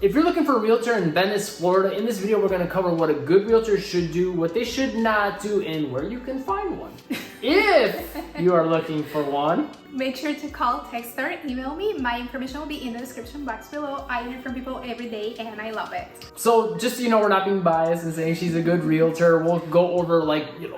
If you're looking for a realtor in Venice, Florida, in this video we're going to cover what a good realtor should do, what they should not do, and where you can find one. If you are looking for one. Make sure to call, text, or email me. My information will be in the description box below. I hear from people every day and I love it. So just so you know, we're not being biased and saying she's a good realtor. We'll go over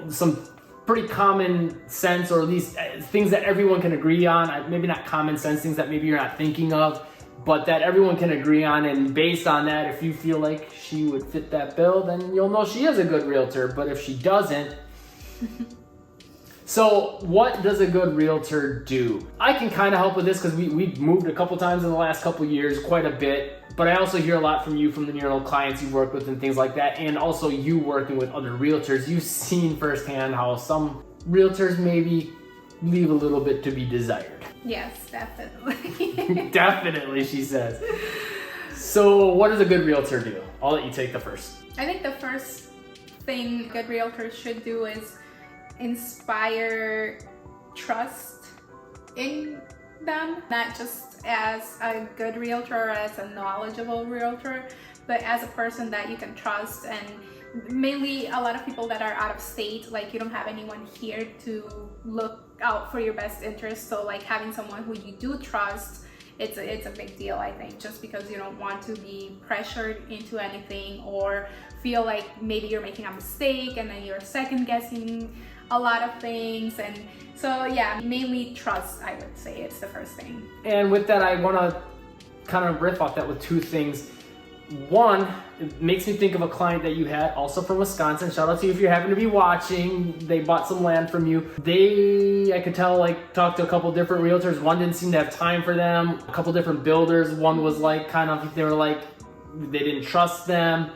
some pretty common sense, or at least things that everyone can agree on. Maybe not common sense, things that maybe you're not thinking of, but that everyone can agree on. And based on that, if you feel like she would fit that bill, then you'll know she is a good realtor. But if she doesn't, so what does a good realtor do? I can kind of help with this because we've moved a couple times in the last couple years, quite a bit. But I also hear a lot from you, from the clients you've worked with and things like that. And also you working with other realtors. You've seen firsthand how some realtors maybe leave a little bit to be desired. Yes, definitely. Definitely, she says. So what does a good realtor do? I'll let you take the first. I think the first thing good realtors should do is inspire trust in them, not just as a good realtor or as a knowledgeable realtor, but as a person that you can trust. And mainly a lot of people that are out of state, like you don't have anyone here to look out for your best interest. So like having someone who you do trust, it's a big deal, I think, just because you don't want to be pressured into anything or feel like maybe you're making a mistake and then you're second guessing a lot of things. And so yeah, mainly trust, I would say it's the first thing. And with that, I want to kind of riff off that with two things. One, it makes me think of a client that you had also from Wisconsin. Shout out to you if you happen to be watching. They bought some land from you. I could tell, talked to a couple different realtors. One didn't seem to have time for them. A couple different builders. One was they didn't trust them.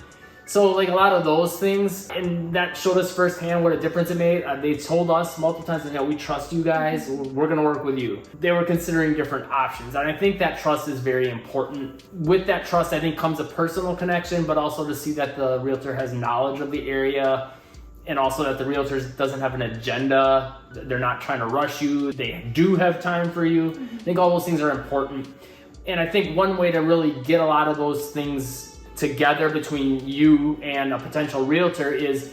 So a lot of those things, and that showed us firsthand what a difference it made. They told us multiple times, we trust you guys, we're gonna work with you. They were considering different options, and I think that trust is very important. With that trust, I think comes a personal connection, but also to see that the realtor has knowledge of the area, and also that the realtor doesn't have an agenda. They're not trying to rush you. They do have time for you. I think all those things are important. And I think one way to really get a lot of those things together between you and a potential realtor is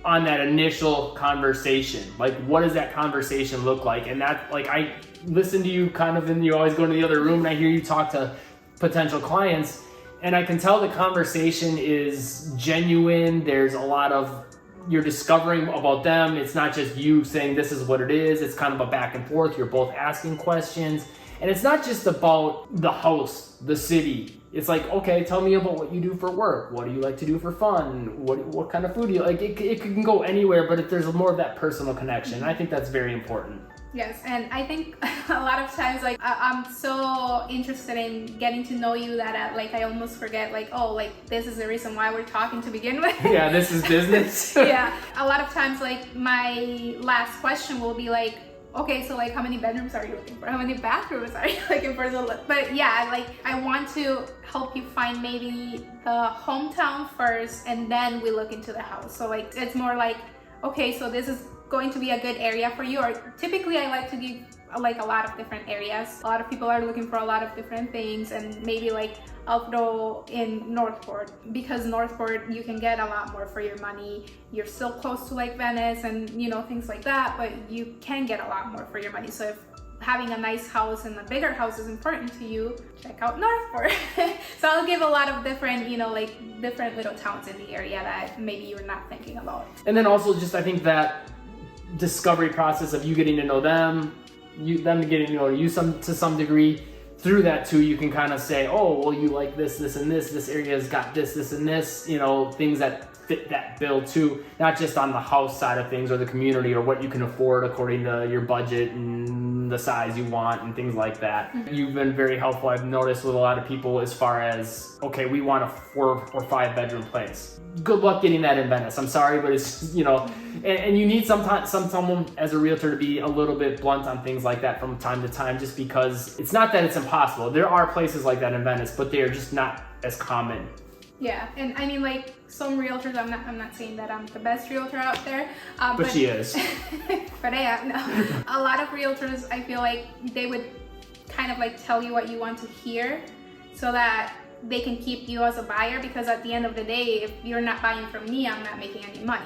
on that initial conversation. What does that conversation look like? And that, I listen to you and you always go into the other room and I hear you talk to potential clients, and I can tell the conversation is genuine. There's a lot of, you're discovering about them. It's not just you saying this is what it is. It's kind of a back and forth. You're both asking questions. And it's not just about the house, the city. It's okay, tell me about what you do for work. What do you like to do for fun? What kind of food do you like? It can go anywhere, but if there's more of that personal connection, I think that's very important. Yes, and I think a lot of times, I'm so interested in getting to know you that I almost forget, this is the reason why we're talking to begin with. Yeah, this is business. Yeah, a lot of times, my last question will be okay, so how many bedrooms are you looking for? How many bathrooms are you looking for? But yeah, I want to help you find maybe the hometown first, and then we look into the house. So it's more okay, so this is going to be a good area for you. Or typically I like to give a lot of different areas. A lot of people are looking for a lot of different things, and maybe I'll throw in Northport, because Northport you can get a lot more for your money. You're still close to Venice and things like that, but you can get a lot more for your money. So if having a nice house and a bigger house is important to you, check out Northport. So I'll give a lot of different, different little towns in the area that maybe you're not thinking about. And then also just, I think that discovery process of you getting to know them, them getting to know you to some degree. Through that too, you can kind of say, oh, well, you like this, and this area's got this, and this, things that fit that bill too, not just on the house side of things or the community or what you can afford according to your budget and the size you want and things like that. Mm-hmm. You've been very helpful, I've noticed, with a lot of people as far as, okay, we want a 4 or 5 bedroom place. Good luck getting that in Venice. I'm sorry, but it's, and you need someone as a realtor to be a little bit blunt on things like that from time to time, just because it's not that it's impossible. There are places like that in Venice, but they are just not as common. Yeah, and I mean, some realtors, I'm not saying that I'm the best realtor out there. But she is. But I am, no. A lot of realtors, I feel they would kind of tell you what you want to hear, so that they can keep you as a buyer, because at the end of the day, if you're not buying from me, I'm not making any money.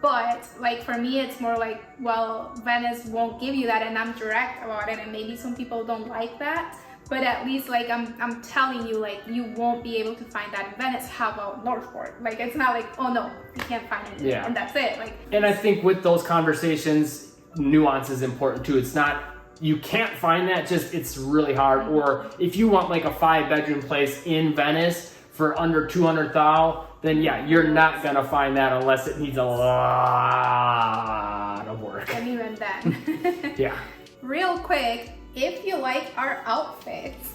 But like for me, it's more like, well, Venice won't give you that, and I'm direct about it, and maybe some people don't like that, but at least like I'm telling you, like, you won't be able to find that in Venice. How about Northport? Like, it's not like, oh no, you can't find it, and that's it. Like, and I think with those conversations, nuance is important too. It's not, you can't find that, just it's really hard. Or if you want like a 5-bedroom place in Venice for under 200,000, then yeah, you're not gonna find that unless it needs a lot of work. And even then. Yeah. Real quick, if you like our outfits,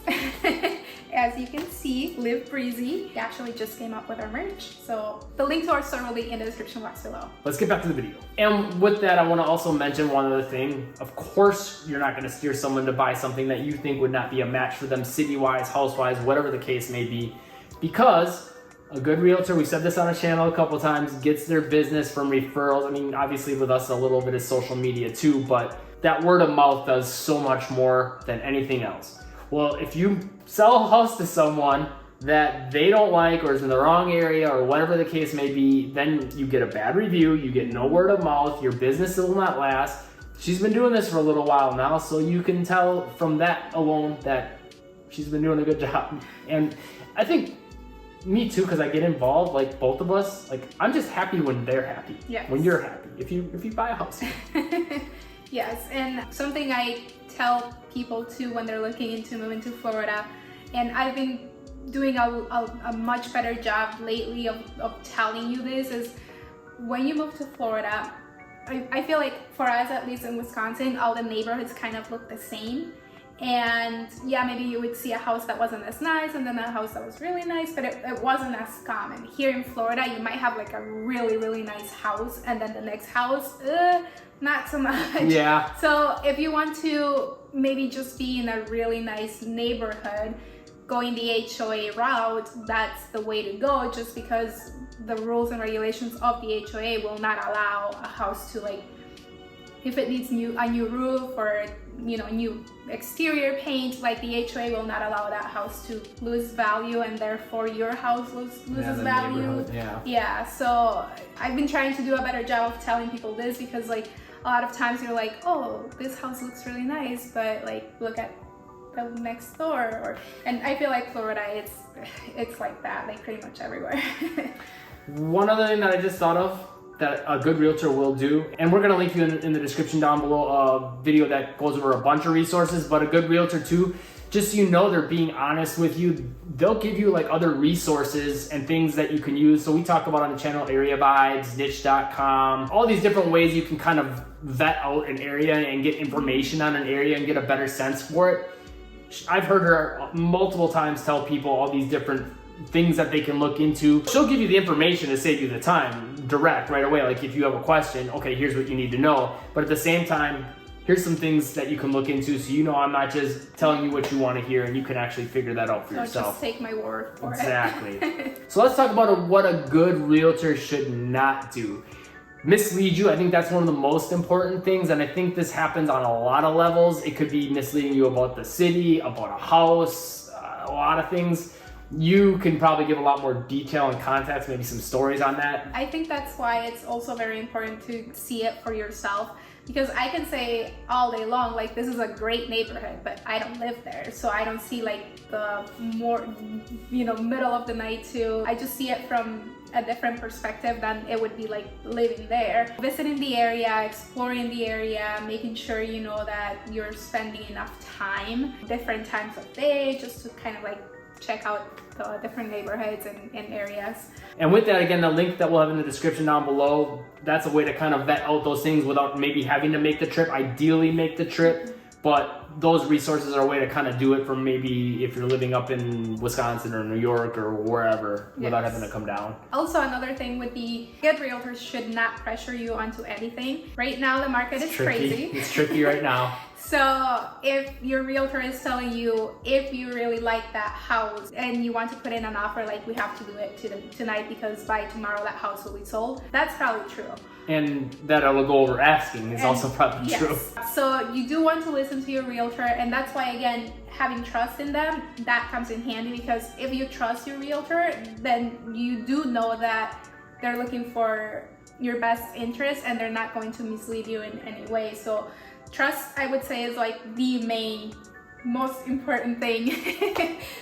as you can see, Live Breezy actually just came up with our merch. So the link to our store will be in the description box below. Let's get back to the video. And with that, I want to also mention one other thing. Of course, you're not going to steer someone to buy something that you think would not be a match for them city-wise, house-wise, whatever the case may be, because a good realtor, we said this on the channel a couple times, gets their business from referrals. I mean, obviously with us, a little bit of social media too, but that word of mouth does so much more than anything else. Well, if you sell a house to someone that they don't like or is in the wrong area or whatever the case may be, then you get a bad review, you get no word of mouth, your business will not last. She's been doing this for a little while now, so you can tell from that alone that she's been doing a good job. And I think me too, because I get involved, like both of us, like I'm just happy when they're happy. Yes. When you're happy. If you buy a house. Yes, and something I tell people too when they're looking into moving to Florida, and I've been doing a much better job lately of telling you this, is when you move to Florida, I feel like for us, at least in Wisconsin, all the neighborhoods kind of look the same. And yeah, maybe you would see a house that wasn't as nice and then a house that was really nice, but it wasn't as common. Here in Florida, you might have like a really, really nice house, and then the next house, not so much. Yeah. So if you want to maybe just be in a really nice neighborhood, going the HOA route, that's the way to go, just because the rules and regulations of the HOA will not allow a house to, like, if it needs a new roof or new exterior paint, like the HOA will not allow that house to lose value, and therefore your house loses value. Yeah, so I've been trying to do a better job of telling people this, because like a lot of times you're like, oh, this house looks really nice, but like look at the next door. And I feel like Florida, it's like that, like pretty much everywhere. One other thing that I just thought of that a good realtor will do, and we're going to link you in the description down below a video that goes over a bunch of resources, but a good realtor too, just so you know they're being honest with you, they'll give you like other resources and things that you can use. So we talk about on the channel area vibes, niche.com, all these different ways you can kind of vet out an area and get information on an area and get a better sense for it. I've heard her multiple times tell people all these different things that they can look into. She'll give you the information to save you the time, direct, right away. Like if you have a question, okay, here's what you need to know. But at the same time, here's some things that you can look into, so you know I'm not just telling you what you want to hear, and you can actually figure that out for yourself. Just take my word for it. Exactly. So let's talk about what a good realtor should not do. Mislead you. I think that's one of the most important things, and I think this happens on a lot of levels. It could be misleading you about the city, about a house, a lot of things. You can probably give a lot more detail and context, maybe some stories on that. I think that's why it's also very important to see it for yourself, because I can say all day long, like, this is a great neighborhood, but I don't live there, so I don't see like the more, middle of the night too. I just see it from a different perspective than it would be like living there. Visiting the area, exploring the area, making sure you know that you're spending enough time, different times of day, just to kind of like check out the different neighborhoods and areas. And with that, again, the link that we'll have in the description down below, that's a way to kind of vet out those things without maybe having to make the trip, ideally make the trip, but those resources are a way to kind of do it from maybe if you're living up in Wisconsin or New York or wherever, without having to come down. Also, another thing would be, good realtors should not pressure you onto anything. Right now, the market is crazy. It's tricky right now. So if your realtor is telling you, if you really like that house and you want to put in an offer, like we have to do it tonight because by tomorrow that house will be sold, that's probably true. And that it'll go over asking is also probably true. So you do want to listen to your realtor, and that's why, again, having trust in them, that comes in handy, because if you trust your realtor, then you do know that they're looking for your best interest and they're not going to mislead you in any way. So trust, I would say, is like the most important thing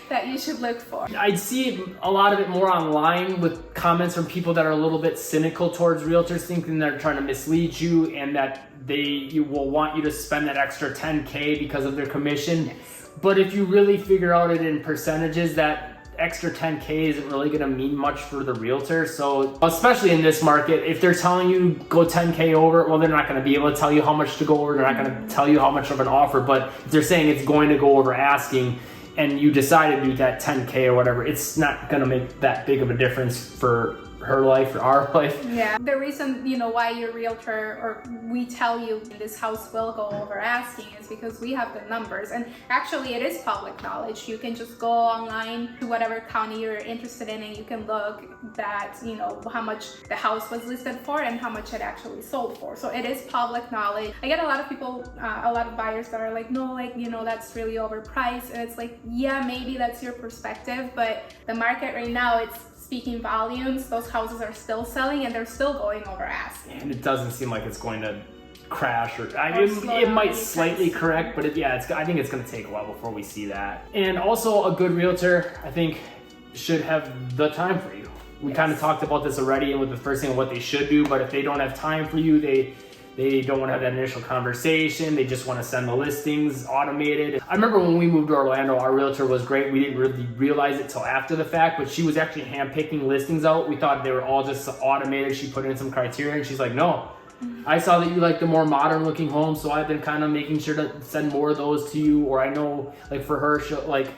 that you should look for. I'd see a lot of it more online with comments from people that are a little bit cynical towards realtors, thinking they're trying to mislead you and that you will want you to spend that extra $10K because of their commission. Yes. But if you really figure out it in percentages, that extra $10K isn't really going to mean much for the realtor. So especially in this market, if they're telling you go $10K over, well, they're not going to be able to tell you how much to go over. They're not going to tell you how much of an offer. But if they're saying it's going to go over asking and you decide to do that $10K or whatever, it's not going to make that big of a difference for her life or our life. Yeah. The reason, why your realtor or we tell you this house will go over asking is because we have the numbers, and actually it is public knowledge. You can just go online to whatever county you're interested in and you can look that, how much the house was listed for and how much it actually sold for. So it is public knowledge. I get a lot of people, a lot of buyers that are like, no, that's really overpriced. And it's like, yeah, maybe that's your perspective, but the market right now, it's speaking volumes. Those houses are still selling and they're still going over asking. And it doesn't seem like it's going to crash it might slightly correct, but I think it's going to take a while before we see that. And also a good realtor, I think, should have the time for you. We kind of talked about this already with the first thing, what they should do, but if they don't have time for you, they don't want to have that initial conversation. They just want to send the listings automated. I remember when we moved to Orlando, our realtor was great. We didn't really realize it till after the fact, but she was actually handpicking listings out. We thought they were all just automated. She put in some criteria and she's like, no, I saw that you like the more modern looking homes, so I've been kind of making sure to send more of those to you. Or I know, like for her,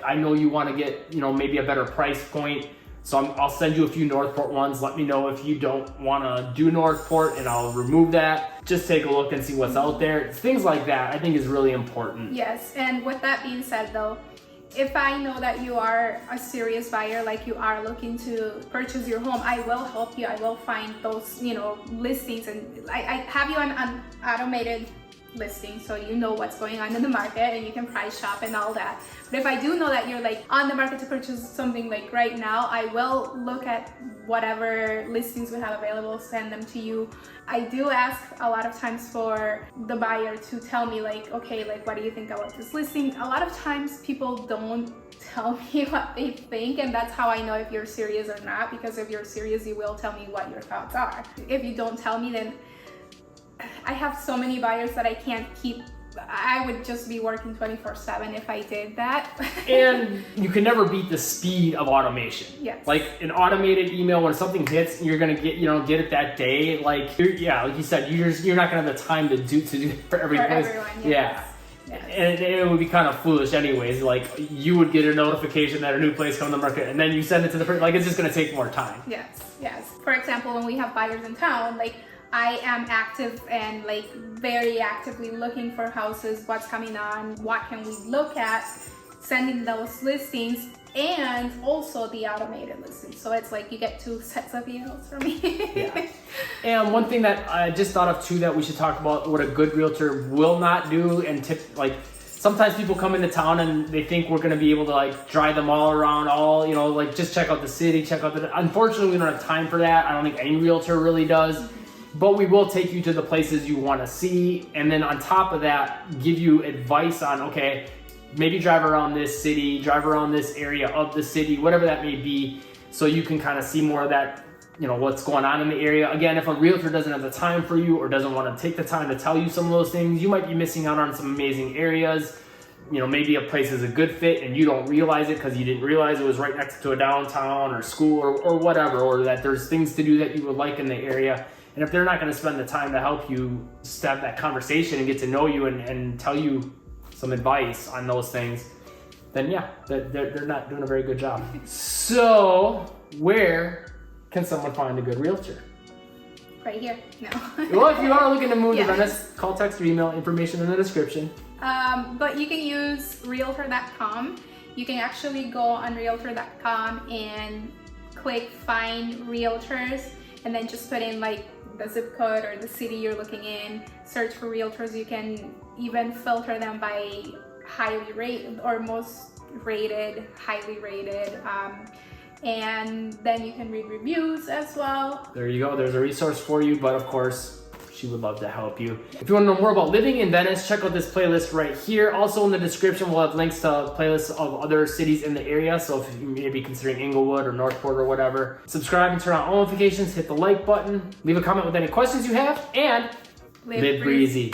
I know you want to get, maybe a better price point. So I'll send you a few Northport ones. Let me know if you don't want to do Northport and I'll remove that. Just take a look and see what's out there. Things like that I think is really important. Yes, and with that being said though, if I know that you are a serious buyer, like you are looking to purchase your home, I will help you. I will find those, listings, and I have you on automated listing, so you know what's going on in the market and you can price shop and all that. But if I do know that you're like on the market to purchase something like right now, I will look at whatever listings we have available, send them to you. I do ask a lot of times for the buyer to tell me okay, what do you think about this listing? A lot of times people don't tell me what they think, and that's how I know if you're serious or not, because if you're serious, you will tell me what your thoughts are. If you don't tell me, then I have so many buyers that I can't keep. I would just be working 24/7 if I did that. And you can never beat the speed of automation. Yes. Like an automated email, when something hits, you're gonna get it that day. Like you said, you're not gonna have the time to do it for every place. Everyone, yes. Yeah. Yes. And it would be kind of foolish anyways. Like you would get a notification that a new place come to the market, and then you send it to the person. Like it's just gonna take more time. Yes. For example, when we have buyers in town, I am active and very actively looking for houses, what's coming on, what can we look at, sending those listings, and also the automated listings. So it's you get two sets of emails from me. Yeah. And one thing that I just thought of too that we should talk about, what a good realtor will not do, and sometimes people come into town and they think we're gonna be able to drive them all around, just check out the city, unfortunately we don't have time for that. I don't think any realtor really does. But we will take you to the places you want to see, and then on top of that, give you advice on, okay, maybe drive around this city, drive around this area of the city, whatever that may be, so you can kind of see more of that, what's going on in the area. Again, if a realtor doesn't have the time for you or doesn't want to take the time to tell you some of those things, you might be missing out on some amazing areas. Maybe a place is a good fit and you don't realize it because you didn't realize it was right next to a downtown or school or whatever, or that there's things to do that you would like in the area. And if they're not going to spend the time to help you have that conversation and get to know you and tell you some advice on those things, then they're not doing a very good job. So where can someone find a good realtor? right here. No. Well, if you are looking to move to Yeah. Venice, call, text, or email, information in the description. But you can use realtor.com. You can actually go on realtor.com and click find realtors, and then just put in like the zip code or the city you're looking in, search for realtors. You can even filter them by highly rated or most rated, highly rated, and then you can read reviews as well. There you go, there's a resource for you, but of course, she would love to help you. If you want to know more about living in Venice, check out this playlist right here. Also in the description, we'll have links to playlists of other cities in the area. So if you may be considering Inglewood or Northport or whatever, subscribe and turn on all notifications, hit the like button, leave a comment with any questions you have, and live breezy.